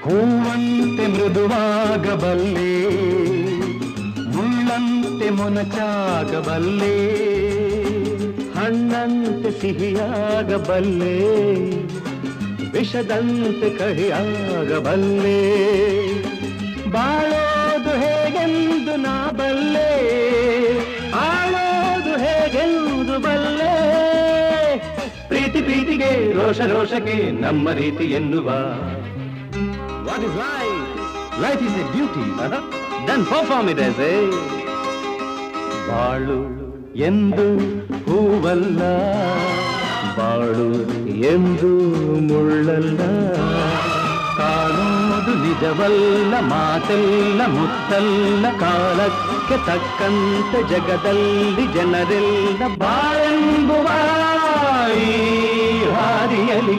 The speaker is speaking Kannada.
ಹೂವಂತೆ ಮೃದುವಾಗಬಲ್ಲೆ, ಮುಳ್ಳಂತೆ ಮೊನಚಾಗಬಲ್ಲೆ, ಹಣ್ಣಂತೆ ಸಿಹಿಯಾಗಬಲ್ಲೆ, ವಿಷದಂತೆ ಕಹಿಯಾಗಬಲ್ಲೆ. ಬಾಳೋದು ಹೇಗೆಂದು ನಾ ಬಲ್ಲೆ, ಆಳೋದು ಹೇಗೆಂದು ಬಲ್ಲೆ. ಪ್ರೀತಿ ಪ್ರೀತಿಗೆ, ರೋಷ ರೋಷಕ್ಕೆ ನಮ್ಮ ರೀತಿ ಎನ್ನುವ. What is life? Life is a duty. Then perform it as a. ಬಾಳು ಎಂದು ಹೂವಲ್ಲ, ಬಾಳು ಎಂದು ಮುಳ್ಳಲ್ಲ. ಕಾಣೋದು ನಿಜವಲ್ಲ, ಮಾತೆಲ್ಲ ಮುತ್ತಲ್ಲ. ಕಾಲಕ್ಕೆ ತಕ್ಕಂತೆ ಜಗದಲ್ಲಿ ಜನರೆಲ್ಲ ಬಾಳೆಂಬುವ ಈ ಹಾದಿಯಲಿ